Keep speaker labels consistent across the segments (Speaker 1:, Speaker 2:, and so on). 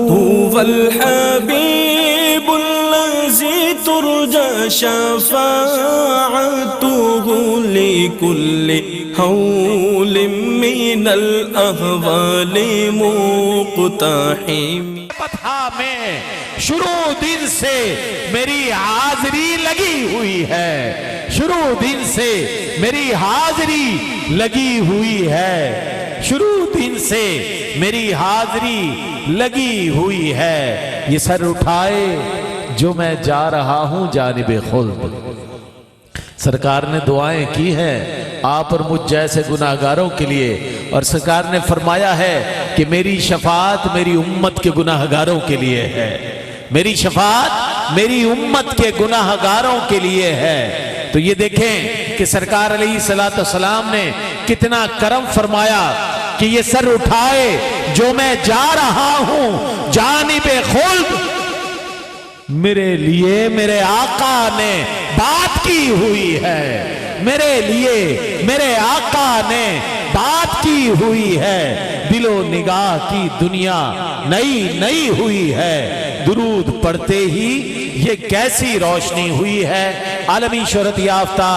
Speaker 1: هو الحبيب الذي ترجى شفاعته لكل حول من الأهوال مقتحم.
Speaker 2: پتھا میں شروع دن سے میری حاضری لگی ہوئی ہے، شروع دن سے میری حاضری لگی ہوئی ہے، شروع دن سے میری حاضری لگی ہوئی ہے. یہ سر اٹھائے جو میں جا رہا ہوں جانب خلد. سرکار نے دعائیں کی ہیں آپ اور مجھ جیسے گناہگاروں کے لیے، اور سرکار نے فرمایا ہے کہ میری شفاعت میری امت کے گناہگاروں کے لیے ہے، میری شفاعت میری امت کے گناہگاروں کے لیے ہے. تو یہ دیکھیں کہ سرکار علیہ السلام نے کتنا کرم فرمایا کہ یہ سر اٹھائے جو میں جا رہا ہوں جانب خلد. میرے لیے میرے آقا نے بات کی ہوئی ہے، میرے لیے میرے آقا نے بات کی ہوئی ہے. دل و نگاہ کی دنیا نئی نئی ہوئی ہے. درود پڑھتے ہی یہ کیسی روشنی ہوئی ہے. عالمی شہرت یافتہ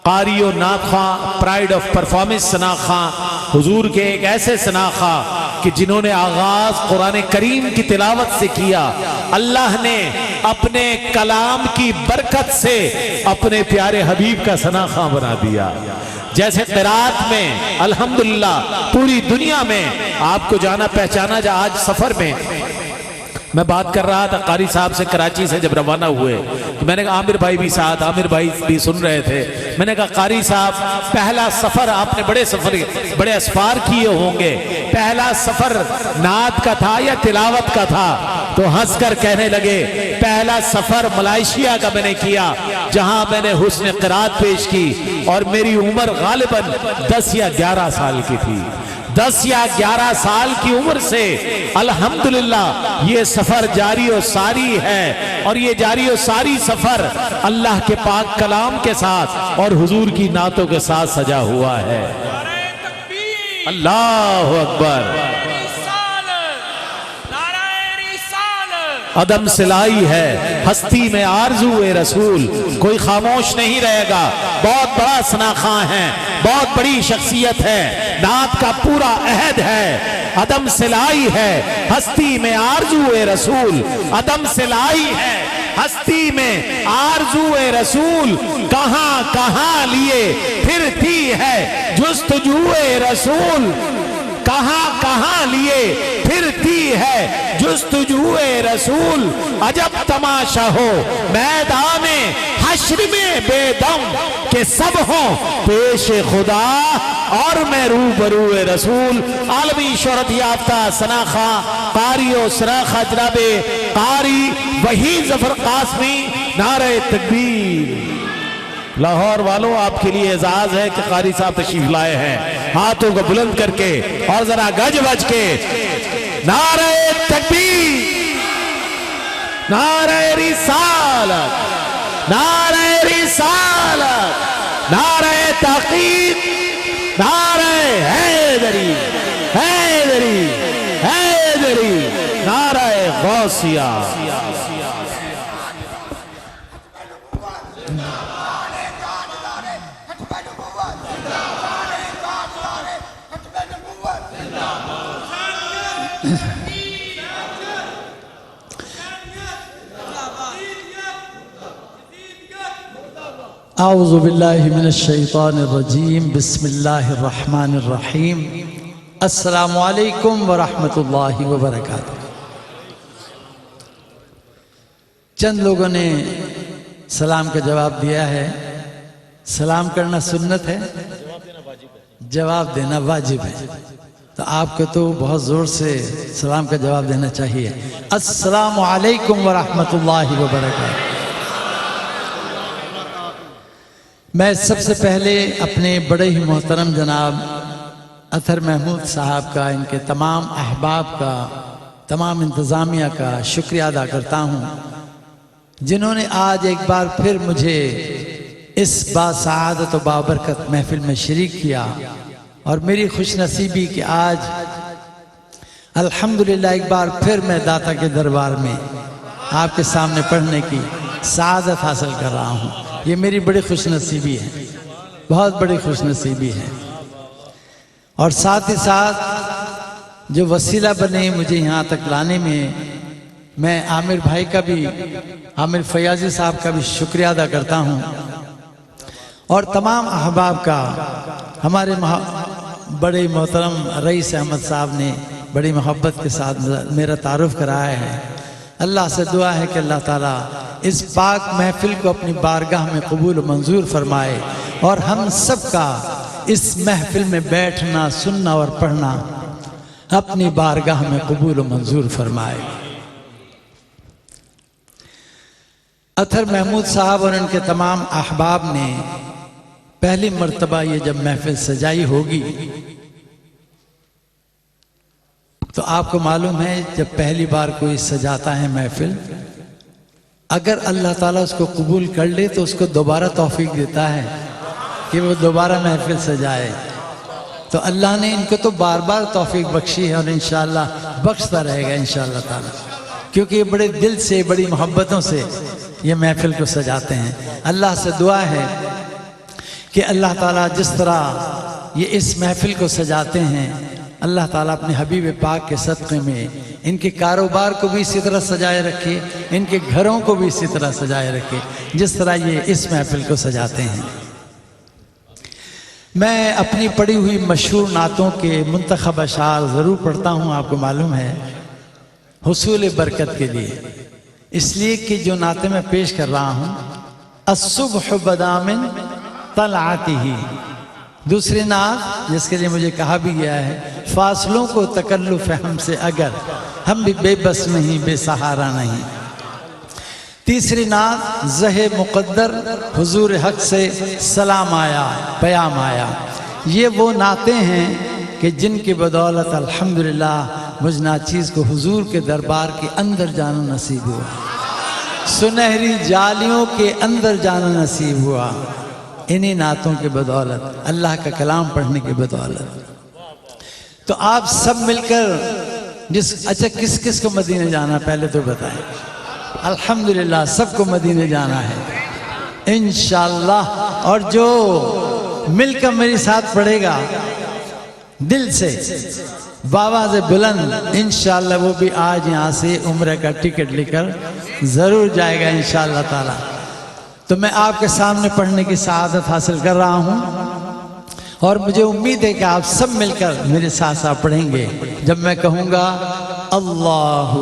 Speaker 2: قاری و ناخواں، پرائیڈ آف پرفارمنس ثنا خاں، حضور کے ایک ایسے ثنا خاں کہ جنہوں نے آغاز قرآن کریم کی تلاوت سے کیا. اللہ نے اپنے کلام کی برکت سے اپنے پیارے حبیب کا ثنا خاں بنا دیا. جیسے قرات میں الحمدللہ پوری دنیا میں آپ کو جانا پہچانا. جا آج سفر میں میں بات کر رہا تھا قاری صاحب سے کراچی سے جب روانہ ہوئے، میں نے کہا عامر بھائی بھی ساتھ، عامر بھائی بھی سن رہے تھے. میں نے کہا قاری صاحب پہلا سفر آپ نے بڑے اسفار کیے ہوں گے، پہلا سفر نعت کا تھا یا تلاوت کا تھا؟ تو ہنس کر کہنے لگے پہلا سفر ملائیشیا کا میں نے کیا جہاں میں نے حسن قرات پیش کی، اور میری عمر غالباً 10 یا 11 سال کی تھی. 10 یا 11 سال کی عمر سے الحمدللہ یہ سفر جاری و ساری ہے. اور یہ جاری و ساری سفر اللہ کے پاک کلام کے ساتھ اور حضور کی نعتوں کے ساتھ سجا ہوا ہے. اللہ اکبر. عدم سلائی ہے ہستی میں آرزو رسول، کوئی خاموش نہیں رہے گا. بہت بڑا ثنا خاں ہے، بہت بڑی شخصیت ہے، نعت کا پورا عہد ہے. عدم سلائی ہے ہستی میں آرزو رسول، عدم سلائی ہے ہستی میں آرزو رسول. کہاں کہاں لیے پھرتی ہے جستجو رسول، کہاں کہاں لیے پھرتی ہے جستجو رسول. عجب تماشا ہو میدان حشر میں بے دم کہ سب ہوں پیش خدا اور میں روبرو رسول. عالمی شہرت یافتہ ثنا خاں قاری و سراخہ جناب قاری وحید ظفر قاسمی، نعرہ تکبیر. لاہور والوں آپ کے لیے اعزاز ہے کہ قاری صاحب تشریف لائے ہیں. ہاتھوں کو بلند کر کے اور ذرا گج بج کے نعرہ تکبیر، نعرہ رسالت، نعرہ رسالت، نعرہ تحقیق، نعرہ حیدری، حیدری، حیدری، نعرہ غوثیہ.
Speaker 3: اعوذ باللہ من الشیطان الرجیم. بسم اللہ الرحمن الرحیم. السلام علیکم ورحمۃ اللہ وبرکاتہ. چند لوگوں نے سلام کا جواب دیا ہے. سلام کرنا سنت ہے، جواب دینا واجب ہے. تو آپ کو تو بہت زور سے سلام کا جواب دینا چاہیے. السلام علیکم ورحمۃ اللہ وبرکاتہ. میں سب سے پہلے اپنے بڑے ہی محترم جناب اطہر محمود صاحب کا، ان کے تمام احباب کا، تمام انتظامیہ کا شکریہ ادا کرتا ہوں جنہوں نے آج ایک بار پھر مجھے اس باسعادت و بابرکت محفل میں شریک کیا. اور میری خوش نصیبی کہ آج الحمدللہ ایک بار پھر میں داتا کے دربار میں آپ کے سامنے پڑھنے کی سعادت حاصل کر رہا ہوں. یہ میری بڑی خوش نصیبی ہے، بہت بڑی خوش نصیبی ہے. اور ساتھ ہی ساتھ جو وسیلہ بنے مجھے یہاں تک لانے میں عامر بھائی کا بھی، عامر فیاضی صاحب کا بھی شکریہ ادا کرتا ہوں، اور تمام احباب کا. ہمارے بڑے محترم رئیس احمد صاحب نے بڑی محبت کے ساتھ میرا تعارف کرایا ہے. اللہ سے دعا ہے کہ اللہ تعالیٰ اس پاک محفل کو اپنی بارگاہ میں قبول و منظور فرمائے، اور ہم سب کا اس محفل میں بیٹھنا، سننا اور پڑھنا اپنی بارگاہ میں قبول و منظور فرمائے. اطہر محمود صاحب اور ان کے تمام احباب نے پہلی مرتبہ یہ جب محفل سجائی ہوگی تو آپ کو معلوم ہے جب پہلی بار کوئی سجاتا ہے محفل، اگر اللہ تعالیٰ اس کو قبول کر لے تو اس کو دوبارہ توفیق دیتا ہے کہ وہ دوبارہ محفل سجائے. تو اللہ نے ان کو تو بار بار توفیق بخشی ہے، اور انشاءاللہ بخشتا رہے گا انشاءاللہ تعالیٰ، کیونکہ یہ بڑے دل سے، بڑی محبتوں سے یہ محفل کو سجاتے ہیں. اللہ سے دعا ہے کہ اللہ تعالیٰ جس طرح یہ اس محفل کو سجاتے ہیں، اللہ تعالیٰ اپنے حبیب پاک کے صدقے میں ان کے کاروبار کو بھی اسی طرح سجائے رکھے، ان کے گھروں کو بھی اسی طرح سجائے رکھے جس طرح یہ اس محفل کو سجاتے ہیں. میں اپنی پڑھی ہوئی مشہور نعتوں کے منتخب اشعار ضرور پڑھتا ہوں، آپ کو معلوم ہے، حصول برکت کے لیے. اس لیے کہ جو نعتیں میں پیش کر رہا ہوں، الصبح بدامن طلعتہ، دوسری نعت جس کے لیے مجھے کہا بھی گیا ہے، فاصلوں کو تکلف ہم سے اگر ہم بھی بے بس نہیں، بے سہارا نہیں. تیسری نعت زہ مقدر حضور حق سے سلام آیا، پیام آیا. یہ وہ نعتیں ہیں کہ جن کی بدولت الحمدللہ مجھ ناچیز کو حضور کے دربار کے اندر جانا نصیب ہوا، سنہری جالیوں کے اندر جانا نصیب ہوا، انہی نعتوں کے بدولت، اللہ کا کلام پڑھنے کے بدولت. تو آپ سب مل کر اچھا کس کس کو مدینے جانا پہلے تو بتائیں. الحمدللہ سب کو مدینے جانا ہے انشاءاللہ، اور جو مل کر میری ساتھ پڑھے گا دل سے بآواز بلند، انشاءاللہ وہ بھی آج یہاں سے عمرہ کا ٹکٹ لے کر ضرور جائے گا انشاءاللہ تعالی. تو میں آپ کے سامنے پڑھنے کی سعادت حاصل کر رہا ہوں، اور مجھے امید ہے کہ آپ سب مل کر میرے ساتھ ساتھ پڑھیں گے جب میں کہوں گا اللہ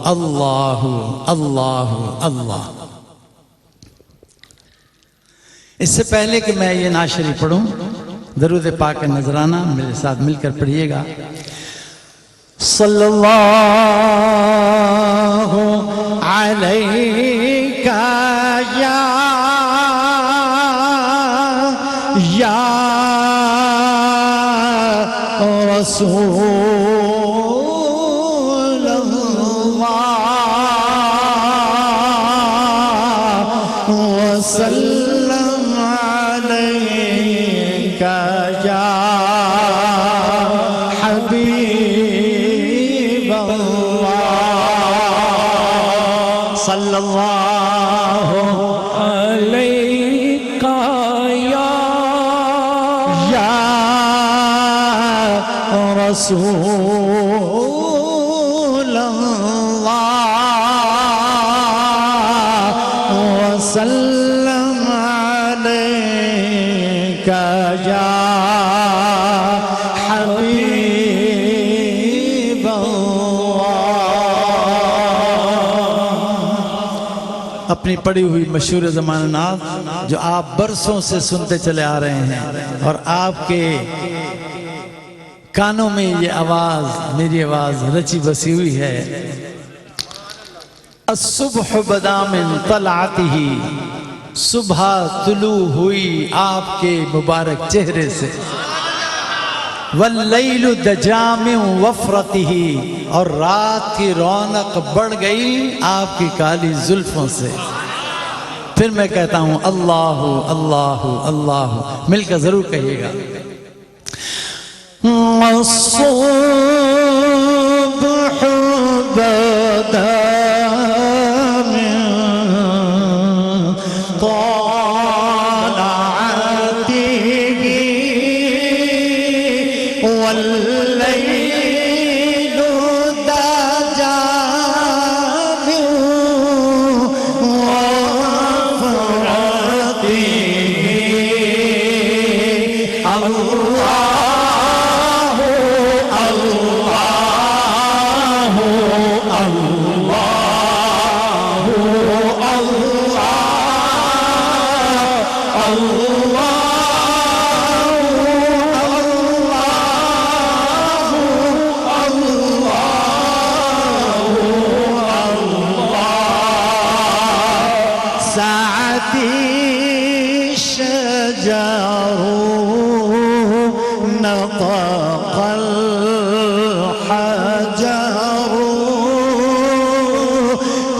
Speaker 3: اللہ اللہ اللہ. اس سے پہلے کہ میں یہ نعت شریف پڑھوں، درود پاک کا نذرانہ میرے ساتھ مل کر پڑھیے گا. صلی اللہ علیہ یا رسول اللہ وسلم علیک یا حبیب اللہ صلی اللہ علیک یا رسول اللہ وسلم علیک یا حبیب اللہ. اپنی پڑھی ہوئی مشہور زمانہ نعت جو آپ برسوں سے سنتے چلے آ رہے ہیں، اور آپ کے کانوں میں یہ آواز، میری آواز رچی بسی ہوئی ہے. الصبح بدا من طلعتہ، صبح طلوع ہوئی آپ کے مبارک چہرے سے. واللیل دجا من وفرتہ، اور رات کی رونق بڑھ گئی آپ کی کالی زلفوں سے. پھر میں کہتا ہوں اللہ اللہ اللہ، مل کر ضرور کہیے گا. الصبح بدا من طلعته والليل دجى من وفرته سعدي شجر نطق الحجر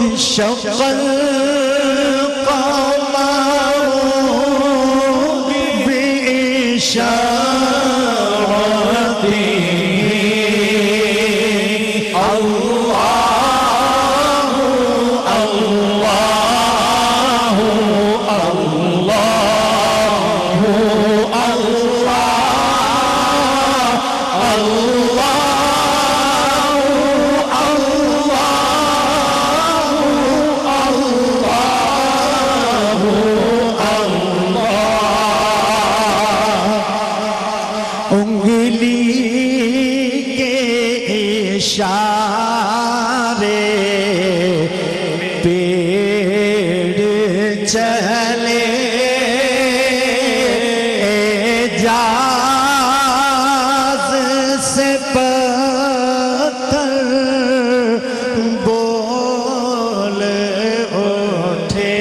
Speaker 3: انشق القمر بإشارته الله الله انگلی کے اشارے پیڑ چلے اعجاز سے پتھر بول اٹھے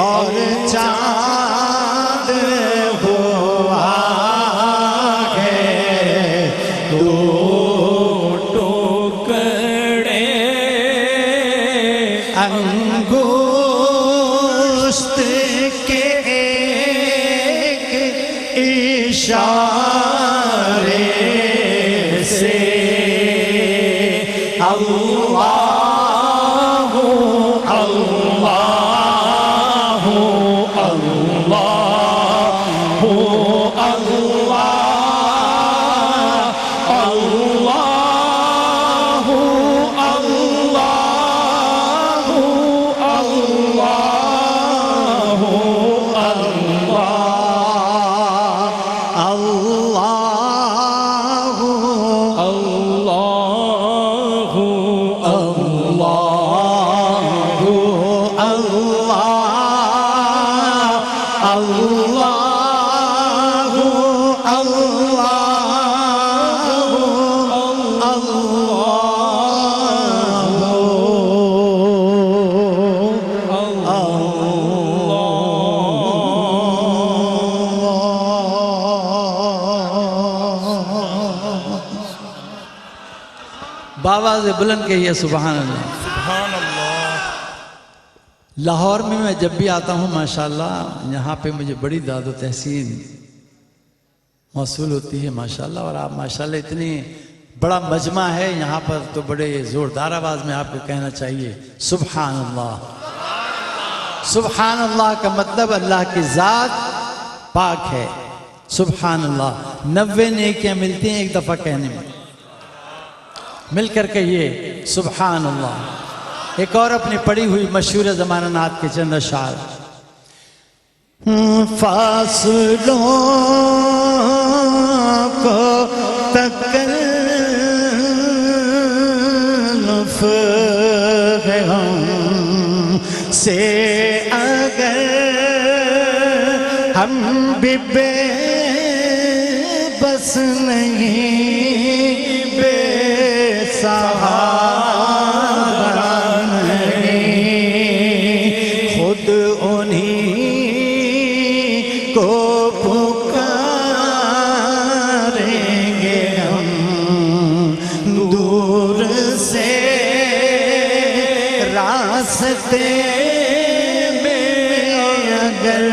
Speaker 3: اور چاند ہوا انگشت کے ایک اشارے سے اللہ اللہ باواز بلند کہیے سبحان اللہ
Speaker 1: سبحان اللہ.
Speaker 3: لاہور میں جب بھی آتا ہوں ماشاءاللہ یہاں پہ مجھے بڑی داد و تحسین موصول ہوتی ہے ماشاءاللہ. اور آپ ماشاءاللہ اتنی بڑا مجمع ہے یہاں پر تو بڑے زوردار آواز میں آپ کو کہنا چاہیے سبحان اللہ. سبحان اللہ کا مطلب اللہ کی ذات پاک ہے. سبحان اللہ 90 نیکیاں ملتی ہیں ایک دفعہ کہنے میں. مل کر کہیے سبحان اللہ. ایک اور اپنی پڑھی ہوئی مشہور زمانہ نعت کے چند اشعار. فاصلوں کو تکلف ہے ہم سے اگر ہم بھی بے بس نہیں بے سہارا نہیں خود انہی کو پکاریں گے ہم دور سے راستے میں اگر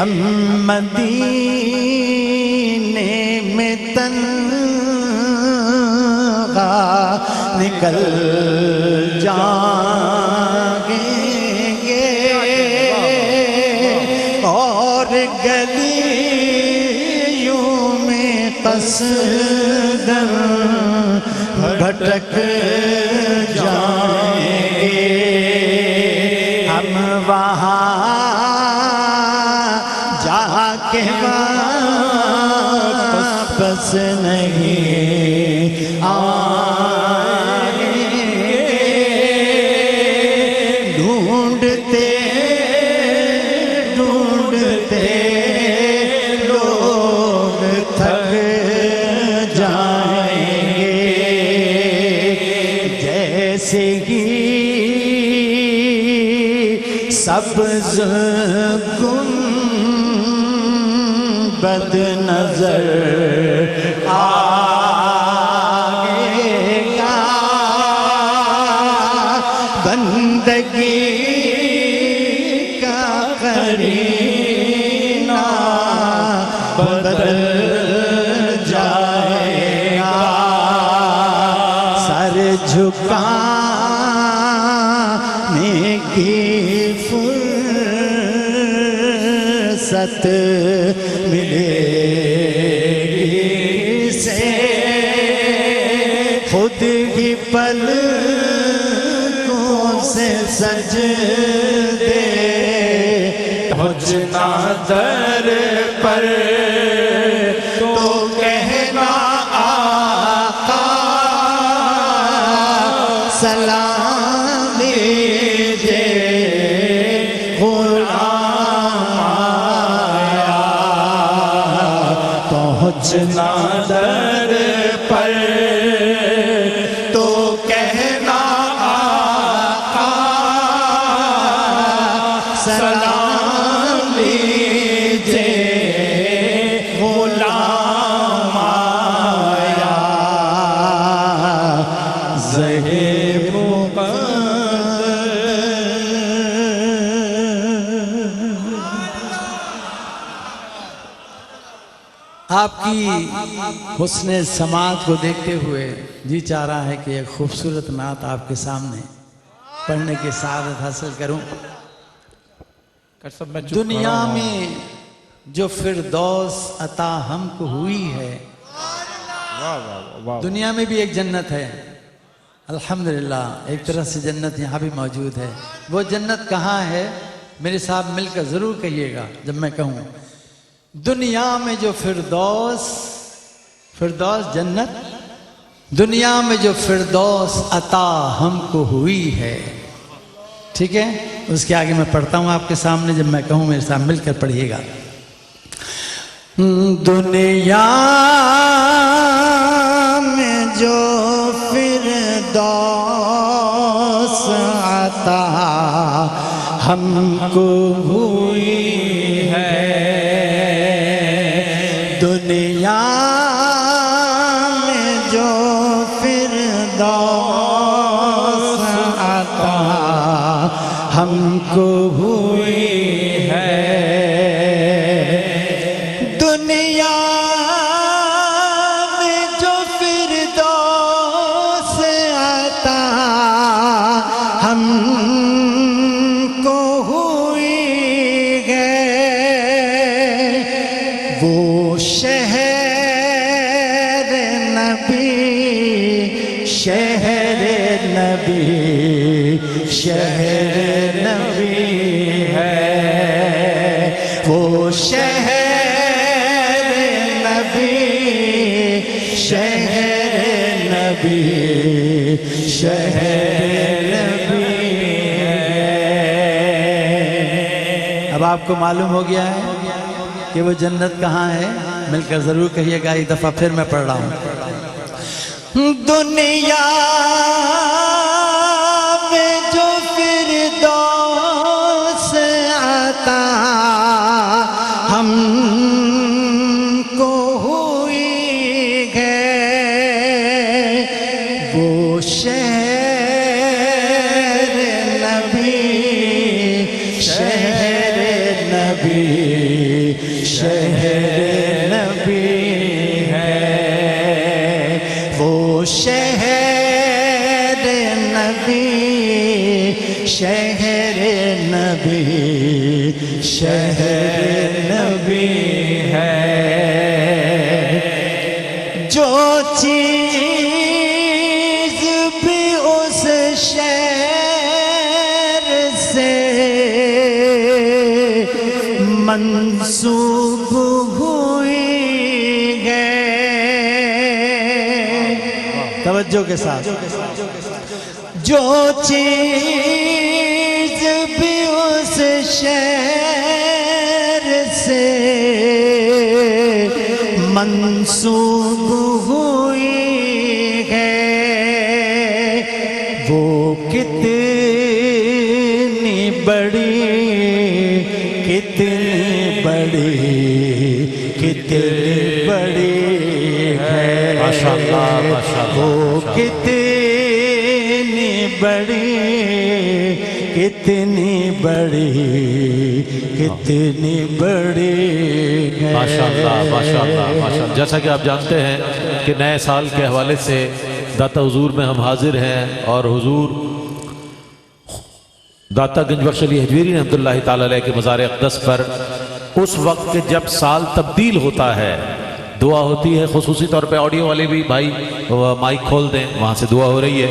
Speaker 3: ہم مدینے میں تنہا نکل جائیں گے اور گلیوں میں قصداً بھٹک جائیں گے ہم وہاں جا کے واپس نہیں آئیں گے ڈھونڈتے ڈھونڈتے لوگ تھک جائیں گے جیسے ہی سبز گنبد نظر آئے گا بندگی کا قرینہ بدل جائے گا سر جھکانے کی فرصت ملے گی سے خود ہی پلکوں سے سجدے پہنچنا در پر تو کہنا آقا سلام لیجے غلام آیا پہنچنا در پر تو کہنا آقا سلام لیجے غلام آیا زہر آپ کی حسن سماعت کو دیکھتے ہوئے جی چاہ رہا ہے کہ ایک خوبصورت نعت آپ کے سامنے پڑھنے کی سعادت حاصل کروں دنیا میں جو فردوس عطا ہم کو ہوئی ہے دنیا میں بھی ایک جنت ہے الحمدللہ ایک طرح سے جنت یہاں بھی موجود ہے وہ جنت کہاں ہے میرے ساتھ مل کر ضرور کہیے گا جب میں کہوں دنیا میں جو فردوس جنت دنیا میں جو فردوس عطا ہم کو ہوئی ہے ٹھیک ہے اس کے آگے میں پڑھتا ہوں آپ کے سامنے جب میں کہوں میرے ساتھ مل کر پڑھیے گا دنیا میں جو فردوس عطا ہم کو ہوئی ہے دنیا میں جو فردوس عطا ہم کو ہوئی ہے دنیا میں جو فردوس عطا ہم کو ہوئی ہے وہ شہر نبی ہے وہ شہر نبی ہے اب آپ کو معلوم ہو گیا ہے کہ وہ جنت کہاں ہے مل کر ضرور کہیے گا ایک دفعہ پھر میں پڑھ رہا ہوں دنیا میں جو فردوس عطا ہم کو ہوئی ہے وہ شہر نبی شہر نبی ہے، وہ شہر نبی، شہر نبی، شہر نبی ہے، جو چیز بھی اس شہر سے منسوب ہوئی ہے، توجہ کے ساتھ، جو چیز بھی اس شہر سے منسوب ہوئی ہے، وہ کتنی بڑی، کتنی بڑی، کتنی بڑی ہے،
Speaker 2: ماشاءاللہ ماشاءاللہ،
Speaker 3: وہ کتنی بڑی، کتنی بڑی، کتنی بڑی ہے،
Speaker 2: ماشاءاللہ ماشاءاللہ ماشاءاللہ۔ جیسا کہ آپ جانتے ہیں کہ نئے سال کے حوالے سے داتا حضور میں ہم حاضر ہیں، اور حضور داتا گنج بخش علی حجویری رحمۃ اللہ تعالی علیہ کے مزار اقدس پر اس وقت جب سال تبدیل ہوتا ہے دعا ہوتی ہے، خصوصی طور پہ آڈیو والے بھی بھائی مائک کھول دیں، وہاں سے دعا ہو رہی ہے،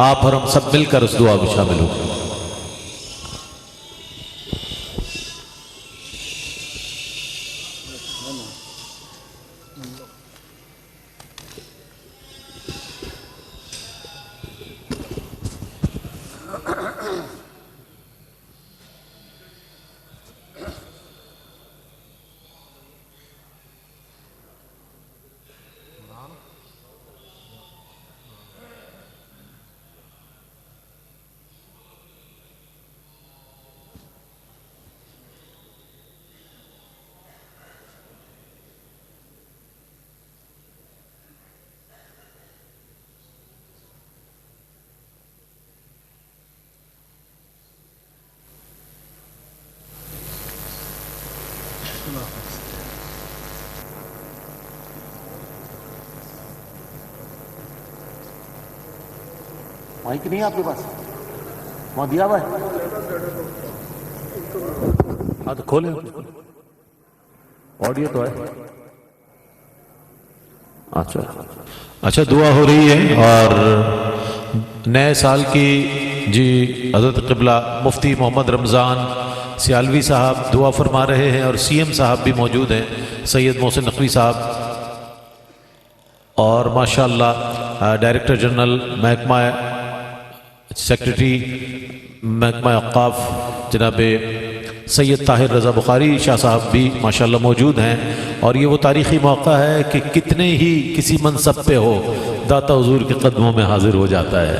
Speaker 2: آپ اور ہم سب مل کر اس دعا میں شامل ہوں۔
Speaker 4: مائک نہیں ہے آپ کے پاس؟ وہاں دیا ہوا ہے؟
Speaker 2: ہاں تو کھولیں، آڈیو تو ہے۔ اچھا دعا ہو رہی ہے، اور نئے سال کی جی حضرت قبلہ مفتی محمد رمضان سیالوی صاحب دعا فرما رہے ہیں، اور سی ایم صاحب بھی موجود ہیں، سید محسن نقوی صاحب، اور ماشاءاللہ ڈائریکٹر جنرل محکمہ سیکریٹری محکمہ اوقاف جناب سید طاہر رضا بخاری شاہ صاحب بھی ماشاءاللہ موجود ہیں، اور یہ وہ تاریخی موقع ہے کہ کتنے ہی کسی منصب پہ ہو داتا حضور کے قدموں میں حاضر ہو جاتا ہے،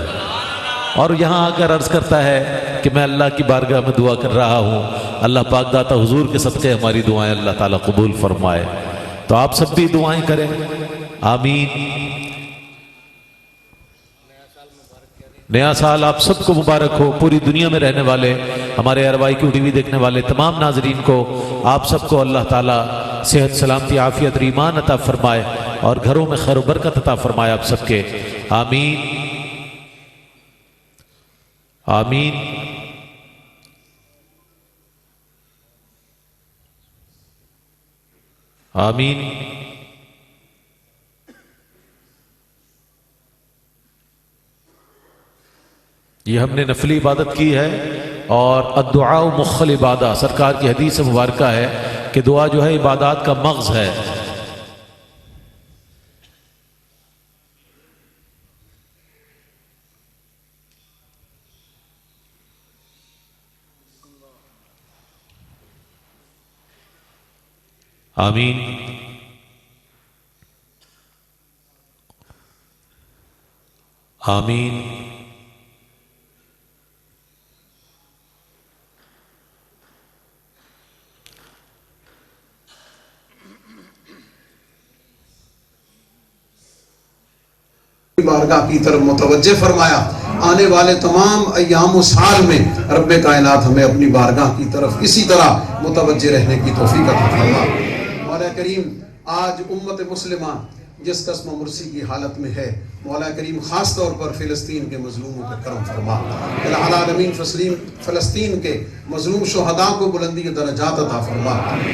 Speaker 2: اور یہاں آ کر عرض کرتا ہے کہ میں اللہ کی بارگاہ میں دعا کر رہا ہوں، اللہ پاک داتا حضور کے صدقے ہماری دعائیں اللہ تعالیٰ قبول فرمائے۔ تو آپ سب بھی دعائیں کریں، آمین۔ نیا سال آپ سب کو مبارک ہو، پوری دنیا میں رہنے والے ہمارے اروائی کی ٹی وی دیکھنے والے تمام ناظرین کو، آپ سب کو اللہ تعالیٰ صحت سلامتی عافیت اور ایمان عطا فرمائے، اور گھروں میں خیر و برکت عطا فرمائے آپ سب کے، آمین آمین۔ آمین۔ یہ ہم نے نفلی عبادت کی ہے، اور الدعاء مخ العبادہ، سرکار کی حدیث مبارکہ ہے کہ دعا جو ہے عبادات کا مغز ہے۔ آمین۔ آمین۔
Speaker 5: بارگاہ کی طرف متوجہ فرمایا، آنے والے تمام ایام و سال میں رب کائنات ہمیں اپنی بارگاہ کی طرف اسی طرح متوجہ رہنے کی توفیق عطا فرما۔ کریم آج امت مسلمہ جس قسم و مرسی کی حالت میں ہے، مولا کریم خاص طور پر فلسطین کے مظلوموں پہ کرم فرما۔ الہ العالمین فلسطین کے مظلوم شہداء کو بلندی کے درجات عطا فرما۔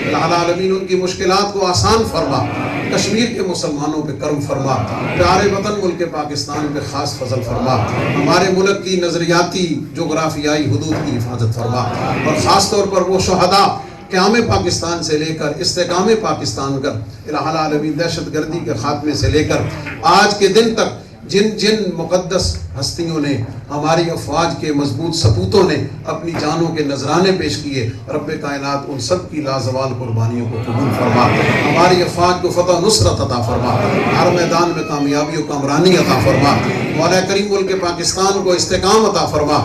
Speaker 5: الہ العالمین ان کی مشکلات کو آسان فرما۔ کشمیر کے مسلمانوں پہ کرم فرما۔ پیارے وطن ملک پاکستان پہ خاص فضل فرما۔ ہمارے ملک کی نظریاتی جغرافیائی حدود کی حفاظت فرما، اور خاص طور پر وہ شہداء قیام پاکستان سے لے کر استحکام پاکستان کر الہ العالمین دہشت گردی کے خاتمے سے لے کر آج کے دن تک جن مقدس ہستیوں نے، ہماری افواج کے مضبوط سپوتوں نے اپنی جانوں کے نذرانے پیش کیے، رب کائنات ان سب کی لازوال قربانیوں کو قبول فرما۔ ہماری افواج کو فتح نصرت عطا فرما، ہر میدان میں کامیابی و کامرانی عطا فرما۔ مولا کریم ملک پاکستان کو استحکام عطا فرما،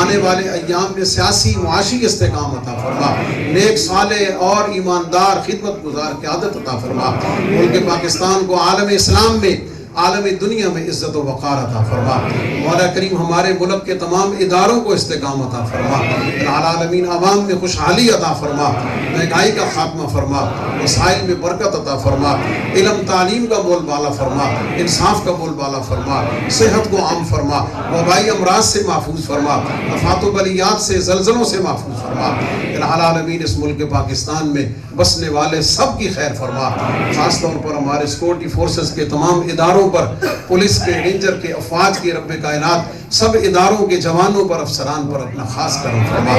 Speaker 5: آنے والے ایام میں سیاسی معاشی استحکام عطا فرما، نیک صالح اور ایماندار خدمت گزار قیادت عطا فرما۔ ملک پاکستان کو عالم اسلام میں، عالم دنیا میں عزت و وقار عطا فرما۔ مولا کریم ہمارے ملک کے تمام اداروں کو استحکام عطا فرما۔ العالمین عوام میں خوشحالی عطا فرما، مہنگائی کا خاتمہ فرما، وسائل میں برکت عطا فرما، علم تعلیم کا بول بالا فرما، انصاف کا بول بالا فرما، صحت کو عام فرما، وبائی امراض سے محفوظ فرما، آفات و بلیات سے، زلزلوں سے محفوظ فرما۔ العالمین اس ملک پاکستان میں بسنے والے سب کی خیر فرما، خاص طور پر ہمارے سیکورٹی فورسز کے تمام اداروں پر، پولیس کے، رینجر کے، افواج کے، رب کائنات سب اداروں کے جوانوں پر، افسران پر اپنا خاص کرم فرما۔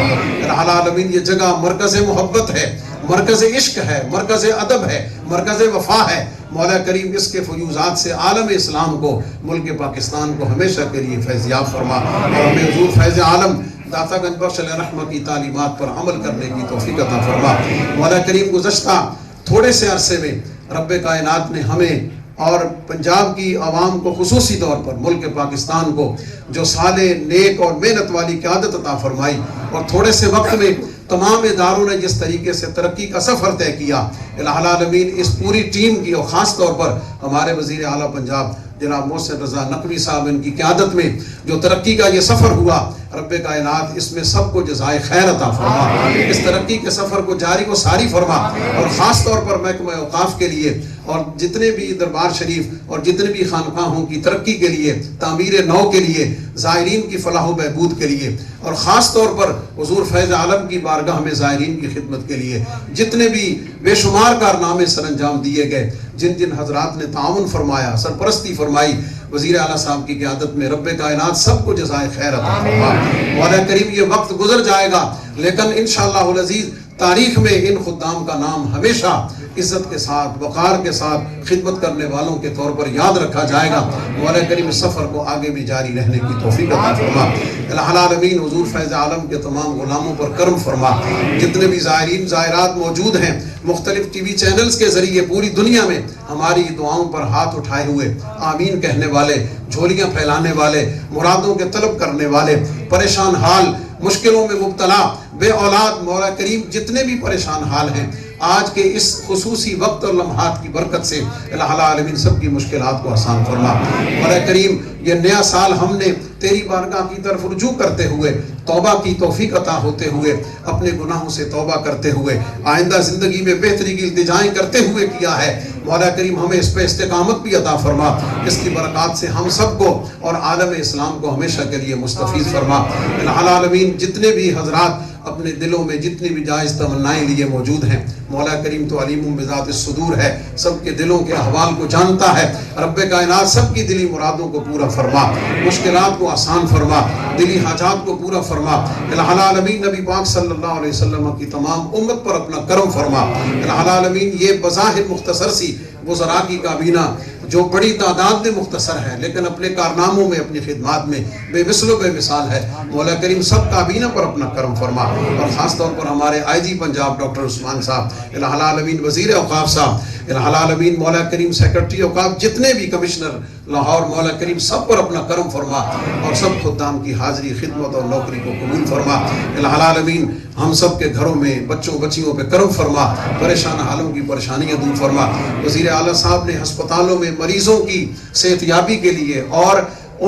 Speaker 5: العالمین یہ جگہ مرکز محبت ہے، مرکز عشق ہے، مرکز ادب ہے، مرکز وفا ہے۔ مولا کریم اس کے فیوزات سے عالم اسلام کو، ملک پاکستان کو ہمیشہ کے لیے فیضیاب فرما، اور ہمیں حضور فیض عالم داتا گنج بخش علیہ رحمہ کی تعلیمات پر عمل کرنے کی توفیق عطا فرما۔ مولا کریم گزشتہ تھوڑے سے عرصے میں رب کائنات نے ہمیں اور پنجاب کی عوام کو، خصوصی طور پر ملک پاکستان کو، جو صالح، نیک اور محنت والی قیادت عطا فرمائی، اور تھوڑے سے وقت میں تمام اداروں نے جس طریقے سے ترقی کا سفر طے کیا، الہ العالمین اس پوری ٹیم کی، اور خاص طور پر ہمارے وزیر اعلیٰ پنجاب جناب محسن رضا نقوی صاحب ان کی قیادت میں جو ترقی کا یہ سفر ہوا، رب کائنات اس میں سب کو جزائے خیر عطا فرما، اس ترقی کے سفر کو جاری و ساری فرما، اور خاص طور پر محکمہ اوقاف کے لیے اور جتنے بھی دربار شریف اور جتنے بھی خانقاہوں کی ترقی کے لیے، تعمیر نو کے لیے، زائرین کی فلاح و بہبود کے لیے، اور خاص طور پر حضور فیض عالم کی بارگاہ میں زائرین کی خدمت کے لیے جتنے بھی بے شمار کارنامے سر انجام دیے گئے، جن حضرات نے تعاون فرمایا، سرپرستی فرمائی وزیر اعلیٰ صاحب کی قیادت میں، رب کائنات سب کو جزائے خیر عطا فرما۔ مولا کریم یہ وقت گزر جائے گا، لیکن انشاءاللہ العزیز تاریخ میں ان خدام کا نام ہمیشہ عزت کے ساتھ، وقار کے ساتھ خدمت کرنے والوں کے طور پر یاد رکھا جائے گا۔ مولا کریم اس سفر کو آگے بھی جاری رہنے کی توفیق عطا فرما۔ الہ العالمین حضور فیض عالم کے تمام غلاموں پر کرم فرما، جتنے بھی زائرین زائرات موجود ہیں، مختلف ٹی وی چینلز کے ذریعے پوری دنیا میں ہماری دعاؤں پر ہاتھ اٹھائے ہوئے، آمین کہنے والے، جھولیاں پھیلانے والے، مرادوں کے طلب کرنے والے، پریشان حال، مشکلوں میں مبتلا، بے اولاد، مولا کریم جتنے بھی پریشان حال ہیں، آج کے اس خصوصی وقت اور لمحات کی برکت سے الہ العالمین سب کی مشکلات کو آسان فرما۔ مولا کریم یہ نیا سال ہم نے تیری بارگاہ کی طرف رجوع کرتے ہوئے، توبہ کی توفیق عطا ہوتے ہوئے، اپنے گناہوں سے توبہ کرتے ہوئے، آئندہ زندگی میں بہتری کی التجائیں کرتے ہوئے کیا ہے۔ مولا کریم ہمیں اس پہ استقامت بھی عطا فرما، اس کی برکات سے ہم سب کو اور عالم اسلام کو ہمیشہ کے لیے مستفیض فرما۔ الہ العالمین جتنے بھی حضرات اپنے دلوں میں جتنی بھی جائز تمنائیں لیے موجود ہیں، مولا کریم تو علیم بذات الصدور ہے، سب کے دلوں کے احوال کو جانتا ہے، رب کائنات سب کی دلی مرادوں کو پورا فرما، مشکلات کو آسان فرما، دلی حاجات کو پورا فرما۔ الہ العالمین نبی پاک صلی اللہ علیہ وسلم کی تمام امت پر اپنا کرم فرما۔ الہ العالمین یہ بظاہر مختصر سی وزراء کی کابینہ جو بڑی تعداد میں مختصر ہے، لیکن اپنے کارناموں میں، اپنی خدمات میں بے مثل و بے مثال ہے، مولا کریم سب کابینہ پر اپنا کرم فرما، اور خاص طور پر ہمارے آئی جی پنجاب ڈاکٹر عثمان صاحب، الہ العالمین وزیر اوقاف صاحب، الہ العالمین مولا کریم سیکرٹری اوقاف، جتنے بھی کمشنر لاہور، مولا کریم سب پر اپنا کرم فرما، اور سب خدام کی حاضری، خدمت اور نوکری کو قبول فرما۔ الہ العالمین ہم سب کے گھروں میں بچوں بچیوں پہ کرم فرما، پریشان حالوں کی پریشانیاں دور فرما۔ وزیر اعلیٰ صاحب نے ہسپتالوں میں مریضوں کی صحت یابی کے لیے اور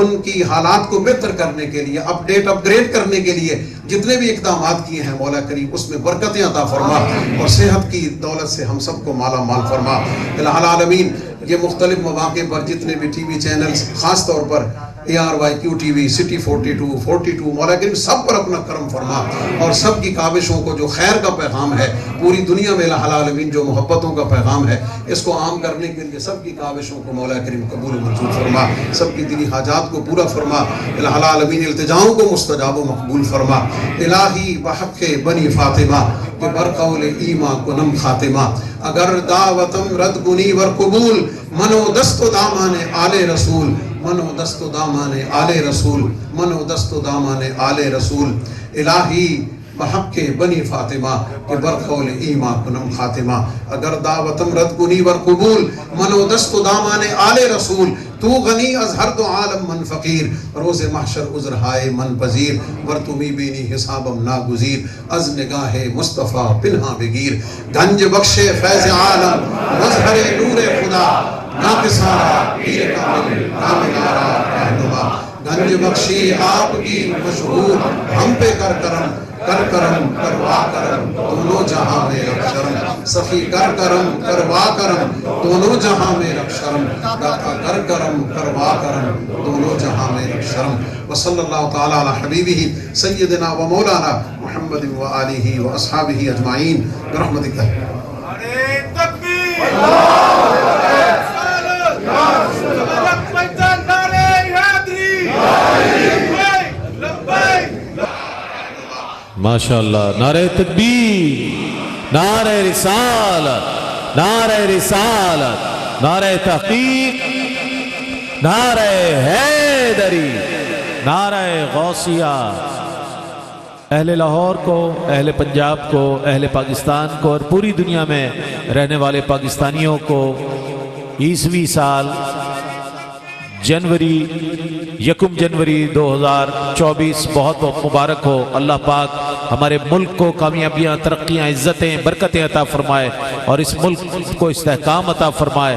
Speaker 5: ان کی حالات کو بہتر کرنے کے لیے اپ گریڈ کرنے کے لیے جتنے بھی اقدامات کیے ہیں مولا کریم اس میں برکتیں عطا فرما اور صحت کی دولت سے ہم سب کو مالا مال فرما الہ العالمین. یہ مختلف مواقع پر جتنے بھی ٹی وی چینلز خاص طور پر ARYQ TV سٹی 42 مولا کریم سب پر اپنا کرم فرما اور سب کی کاوشوں کو جو خیر کا پیغام ہے پوری دنیا میں الہ العالمین جو محبتوں کا پیغام ہے اس کو عام کرنے کے لیے سب کی کاوشوں کو مولا کریم قبول و منظور فرما سب کی دلی حاجات کو پورا فرما الہ العالمین التجاؤں کو مستجاب و مقبول فرما الہی بحق بنی فاطمہ کہ برقول ایماں کنم خاتمہ اگر دعوتم رد گنی ور قبول منو دست و دامان آل رسول منو دست و دامان آل رسول منو دست و دامان آل رسول الہی بحق بنی فاطمہ کہ برقول ایماں کنم خاتمہ اگر دعوتم رد گنی ور قبول منو دست و دامان آل رسول تو غنی از ہر دو عالم من فقیر روز محشر عذر ہائے من پذیر ور تمی بینی حسابم ناگزیر از نگاہ مصطفیٰ پنہاں بگیر گنج بخش فیض عالم مظہر نور خدا ناقصارا پیر کامل کاملارا رہنما گنج بخشی آپ کی مشہور ہم پہ کر کرم کروا کرم دونوں جہاں میں رکھ شرم سخی کر کرم کروا کرم دونوں جہاں میں رکھ شرم داتا کر کرم کروا کرم دونوں جہاں میں رکھ شرم وصلی اللہ تعالی علی حبیبہ سیدنا و مولانا محمد و آلہ و اصحابہ اجمعین برحمتک.
Speaker 2: ماشاءاللہ. نعرہ تکبیر، نعرہ رسالت، نعرہ رسالت، نعرہ تحقیق، نعرہ حیدری، نعرہ غوثیہ. اہل لاہور کو، اہل پنجاب کو، اہل پاکستان کو اور پوری دنیا میں رہنے والے پاکستانیوں کو عیسوی سال یکم جنوری 2024 بہت بہت مبارک ہو. اللہ پاک ہمارے ملک کو کامیابیاں، ترقیاں، عزتیں، برکتیں عطا فرمائے اور اس ملک کو استحکام عطا فرمائے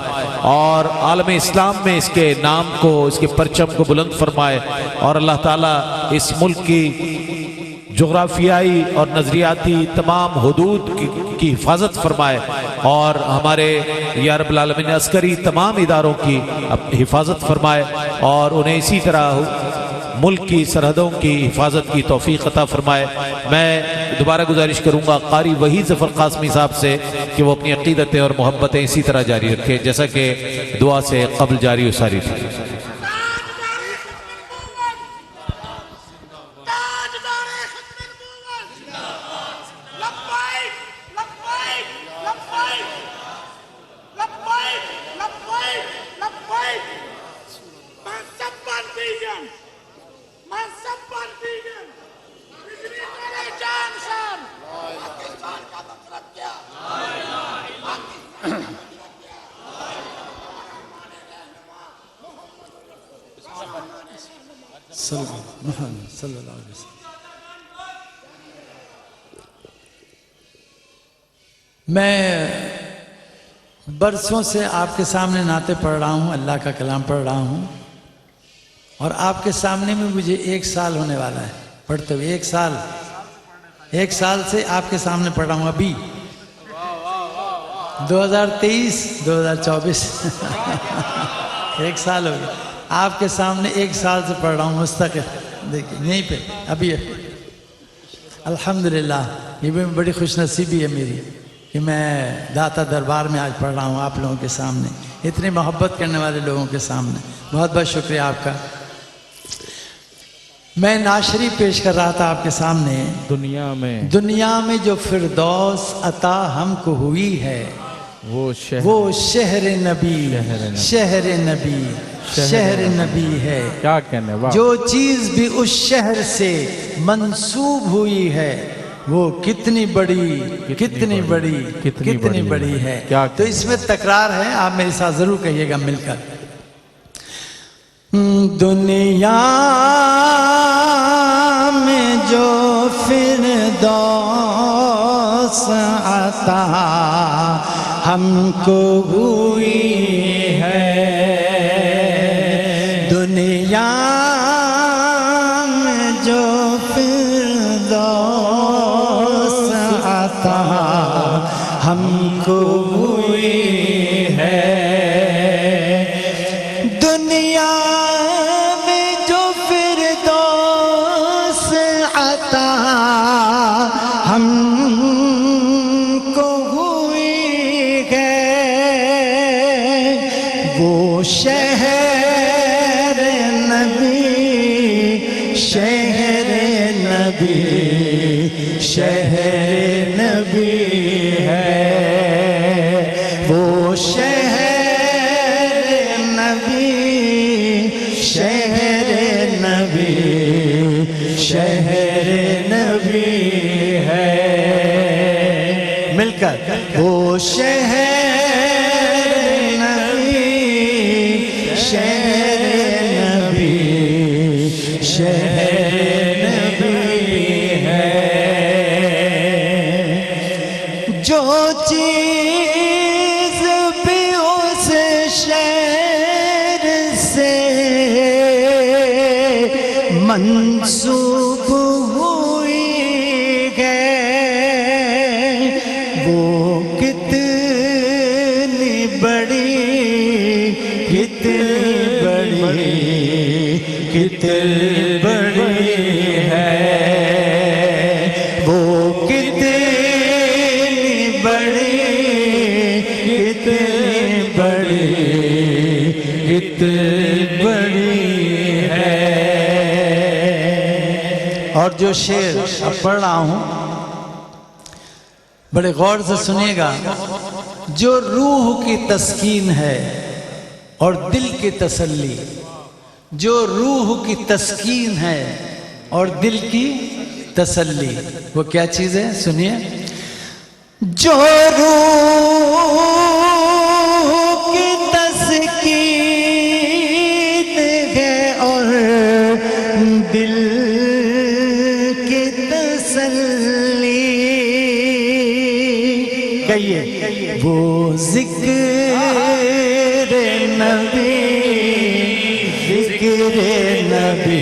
Speaker 2: اور عالم اسلام میں اس کے نام کو، اس کے پرچم کو بلند فرمائے اور اللہ تعالیٰ اس ملک کی جغرافیائی اور نظریاتی تمام حدود کی حفاظت فرمائے اور ہمارے یا رب العالمین عسکری تمام اداروں کی حفاظت فرمائے اور انہیں اسی طرح ملک کی سرحدوں کی حفاظت کی توفیق عطا فرمائے. میں دوبارہ گزارش کروں گا قاری وحید ظفر قاسمی صاحب سے کہ وہ اپنی عقیدتیں اور محبتیں اسی طرح جاری رکھیں جیسا کہ دعا سے قبل جاری و ساری تھی.
Speaker 3: صلی اللہ علیہ وسلم. میں برسوں سے آپ کے سامنے نعتیں پڑھ رہا ہوں، اللہ کا کلام پڑھ رہا ہوں اور آپ کے سامنے میں مجھے 1 سال ہونے والا ہے پڑھتے ہوئے. 1 سال سے آپ کے سامنے پڑھ رہا ہوں. ابھی 2023-2024 1 سال ہو گیا آپ کے سامنے. 1 سال سے پڑھ رہا ہوں مستقل. دیکھیں یہیں پہ ابھی الحمدللہ یہ بھی بڑی خوش نصیبی ہے میری کہ میں داتا دربار میں آج پڑھ رہا ہوں آپ لوگوں کے سامنے، اتنی محبت کرنے والے لوگوں کے سامنے. بہت بہت شکریہ آپ کا. میں ناشری پیش کر رہا تھا آپ کے سامنے. دنیا میں جو فردوس عطا ہم کو ہوئی ہے وہ شہر نبی ہے.
Speaker 2: کیا کہنے واہ.
Speaker 3: جو چیز بھی اس شہر سے منسوب ہوئی ہے وہ کتنی بڑی ہے. تو اس میں تکرار ہے، آپ میرے ساتھ ضرور کہیے گا مل کر. دنیا میں جو فردوس عطا ہم کو ہوئی ہے، دنیا شہر نبی شہر نبی شہر نبی ہے وہ شہر نبی شہر نبی شہر نبی ہے مل کر وہ شہر نبی شہر نبی شہر نبی ہے جو چیز بھی اس شہر سے منسوب ہوئی ہے وہ کتنی بڑی کتنی بڑی ہے وہ کتنی بڑی ہے اور جو شعر اب پڑھ رہا ہوں بڑے غور سے سنیے گا جو روح کی تسکین ہے اور دل کی تسلی جو روح کی تسکین ہے اور دل کی تسلی وہ کیا چیز ہے سنیے جو روح کی تسکین ہے اور دل کی تسلی کہیے وہ ذکر نبی ذکر نبی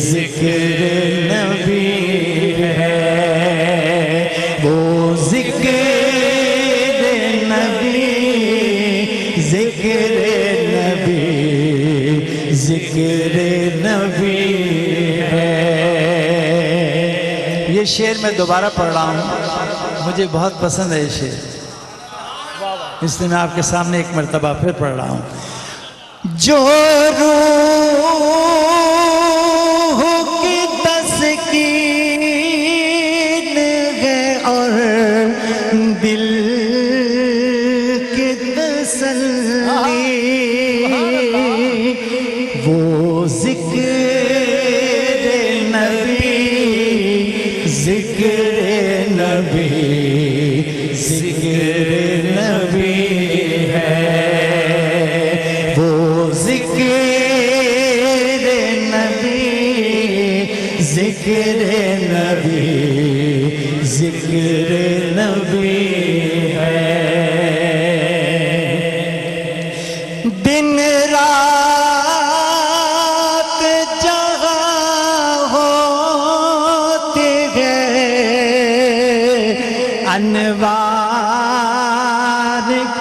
Speaker 3: ذکر نبی ہے وہ ذکر نبی ذکر نبی ذکر نبی ہے یہ شعر میں دوبارہ پڑھ رہا ہوں مجھے بہت پسند ہے یہ شعر اس لیے میں آپ کے سامنے ایک مرتبہ پھر پڑھ رہا ہوں جو روح کی تسکین ہے اور دل کی تسلی وہ ذکر نبی ذکر نبی ذکر نبی ہے وہ ذکر نبی ذکر نبی ذکر نبی ہے دن رات جہاں ہوتی ہے انوار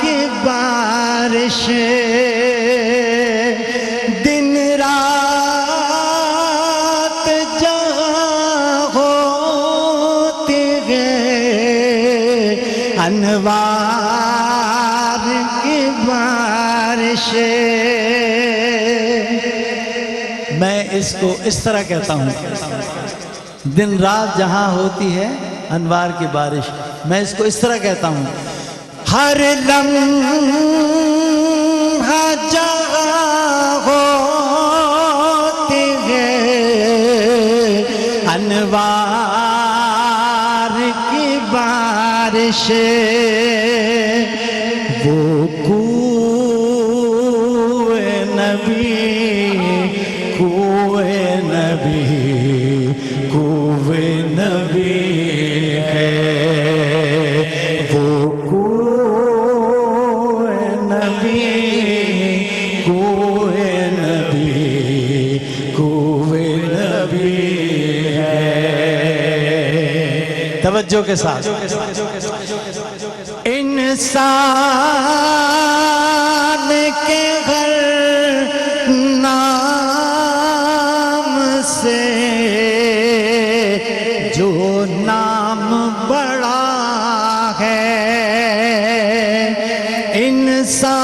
Speaker 3: کی بارش دن رات جہاں ہوتی ہے انوار کی بارش میں اس کو اس طرح کہتا ہوں دن رات جہاں ہوتی ہے انوار کی بارش میں اس کو اس طرح کہتا ہوں ہر لمحہ جہاں ہوتی ہے انوار کی بارش وہ کوئے نبی کوئے نبی ہے وہ کوئے نبی ہے توجہ کے ساتھ انسان کے گھر نام سے جو نام بڑا ہے انسان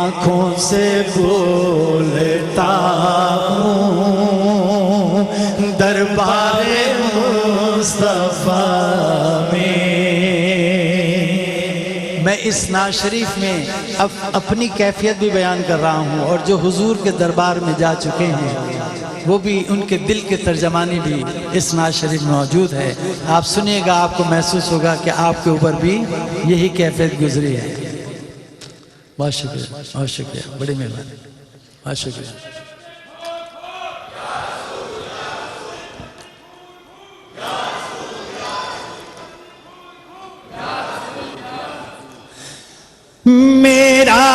Speaker 3: آنکھوں سے بولتا ہوں دربار مصطفیٰ میں اس نعت شریف میں اپنی کیفیت بھی بیان کر رہا ہوں، اور جو حضور کے دربار میں جا چکے ہیں وہ بھی ان کے دل کے ترجمانی بھی اس نعت شریف میں موجود ہے. آپ سنیے گا، آپ کو محسوس ہوگا کہ آپ کے اوپر بھی یہی کیفیت گزری ہے. بہت شکریہ، بہت شکریہ، بڑی مہربانی، بہت شکریہ. میرا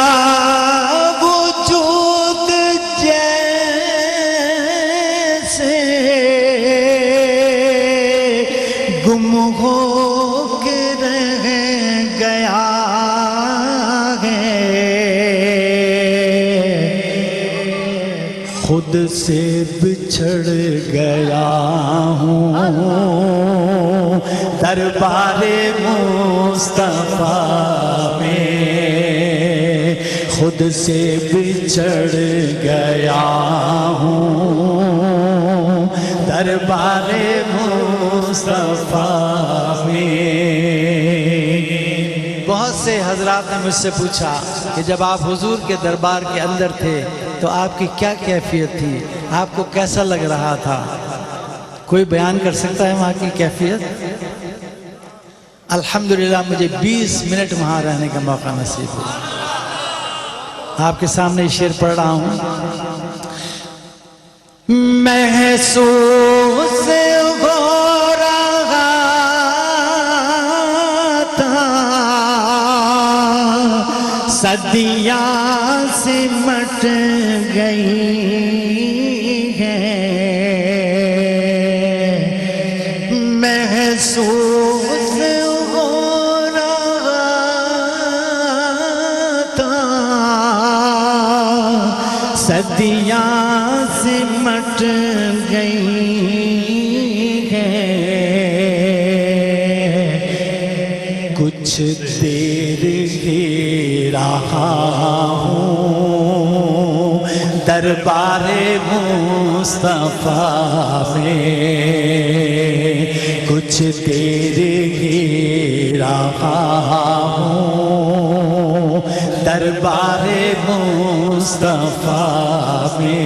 Speaker 3: وجود جیسے گم ہو کے رہ گیا ہے، خود سے بچھڑ گیا ہوں دربار مصطفیٰ میں، خود سے بچھڑ گیا ہوں دربار مصطفیٰ میں. بہت سے حضرات نے مجھ سے پوچھا کہ جب آپ حضور کے دربار کے اندر تھے تو آپ کی کیا کیفیت تھی، آپ کو کیسا لگ رہا تھا؟ کوئی بیان کر سکتا ہے وہاں کی کیفیت؟ الحمدللہ مجھے 20 منٹ وہاں رہنے کا موقع نصیب ہوا. آپ کے سامنے یہ شعر پڑھ رہا ہوں. محسوس ہو رہا تھا صدیاں سمٹ گئی ہیں، محسوس ہو رہا تھا صدیاں سمٹ گئی ہیں، کچھ دیر ہی رہا ہوں دربار مصطفیٰ میں، کچھ دیر ہی رہا ہوں دربار مصطفیٰ میں.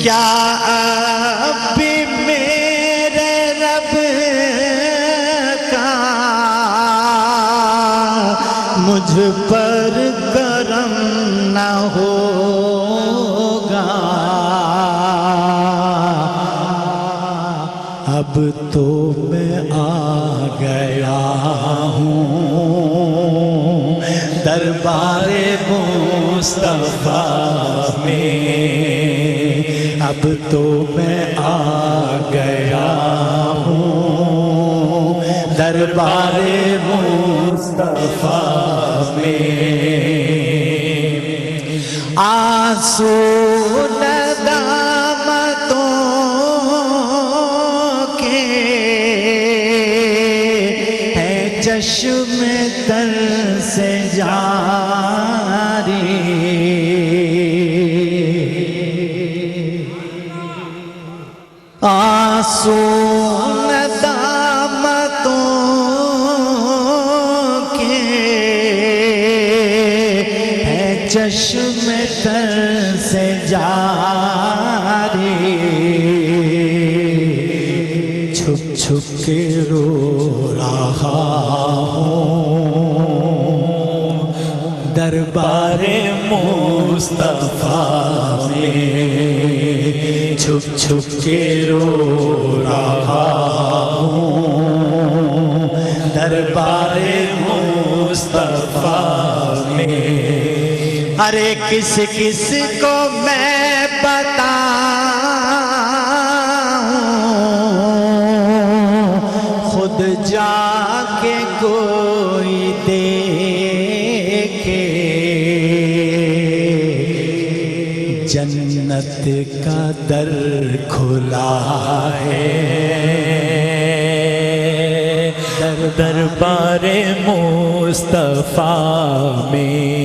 Speaker 3: کیا اب بھی میرے رب کا مجھ پر کرم نہ ہوگا؟ اب تو میں آ گیا ہوں دربار مصطفیٰ میں، اب تو میں آ گیا ہوں دربار مصطفیٰ میں. آنسو ندامتوں کے ہے چشم تر سے جاری، آنسو ندامتوں کے ہے چشم تر سے جاری، چھپ چھپ کے رو رہا ہوں دربار مصطفیٰ میں، چھپ چھپ کے رو رہا ہوں دربار مصطفیٰ میں. ارے کس کس کو میں بتاؤں، خود جا کے کوئی دیکھے، جنت کا در کھلا ہے دربار مصطفیٰ میں.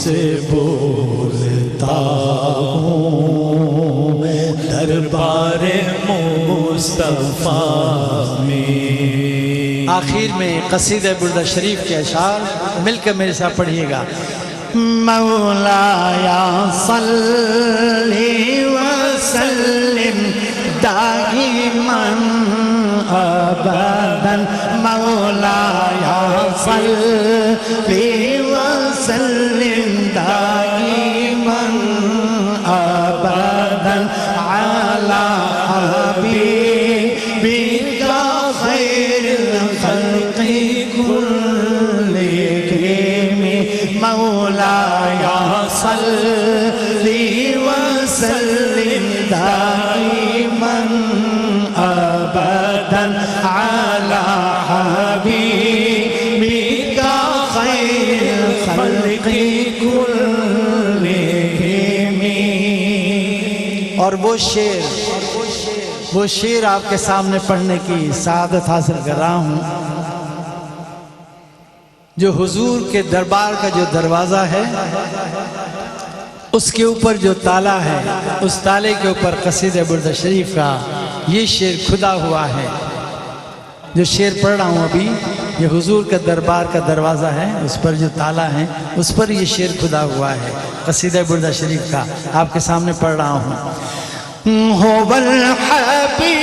Speaker 3: سے بولتا ہوں دربار مصطفیٰ میں. آخر میں قصیدہ بردہ شریف کے اشعار مل کر میرے ساتھ پڑھیے گا. مولایا صلی وسلم دائما ابدا مولایا صلی وسلم دائما ابدا علی حبیبک خیر الخلق كلهم مولایا صلی وسلم دائما ابدا علی حبیبک خیر الخلق كلهم. اور وہ شعر آپ کے سامنے پڑھنے کی سعادت حاصل کر رہا ہوں جو حضور کے دربار کا جو دروازہ ہے اس کے اوپر جو تالا ہے اس تالے کے اوپر قصیدہ بردہ شریف کا یہ شعر کھدا ہوا ہے. جو شعر پڑھ رہا ہوں ابھی یہ حضور کے دربار کا دروازہ ہے, اس پر جو تالا ہے اس پر یہ شعر کھدا ہوا ہے قصیدہ بردہ شریف کا, آپ کے سامنے پڑھ رہا ہوں. هو الحبيب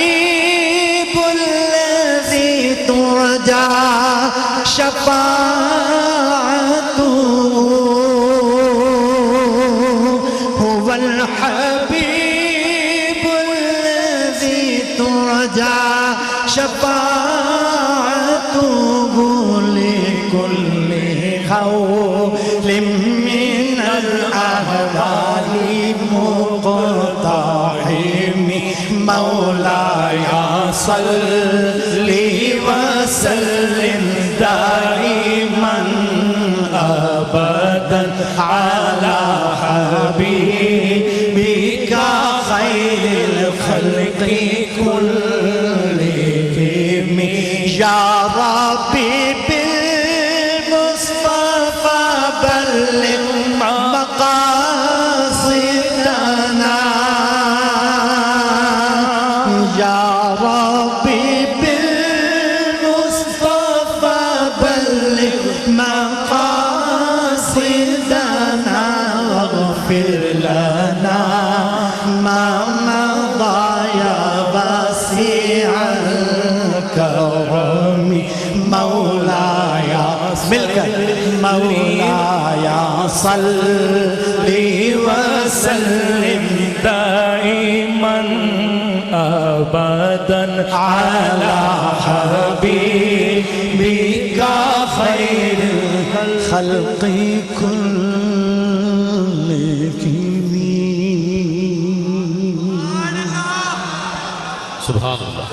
Speaker 3: الذي ترجى شفاعته هو الحبيب الذي ترجى شفاعته لكل حول من الأهوال مقتحم مولایا صلی وسلم دائما ابدا علی حبیبک خیر الخلق كلهم. یا ربی بالمصطفى بلغ مقاصدنا یا ربی بالمصطفى بلغ مقاصدنا واغفر لنا ما مضى یا واسع الکرم مولایا مل کر مولایا صلی وسلم
Speaker 1: دائما ابدا
Speaker 3: علی حبیبک خیر الخلق كلهم.
Speaker 2: سبحان اللہ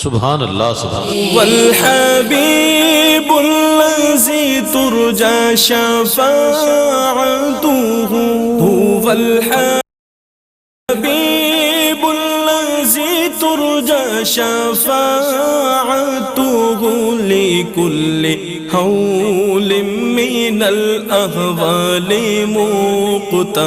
Speaker 2: سبحان اللہ سبحان اللہ.
Speaker 1: والحبيب الذي ترجى شفاعته هو الحبيب الذي ترجى شفاعته لكل حول من الأهوال مقتحم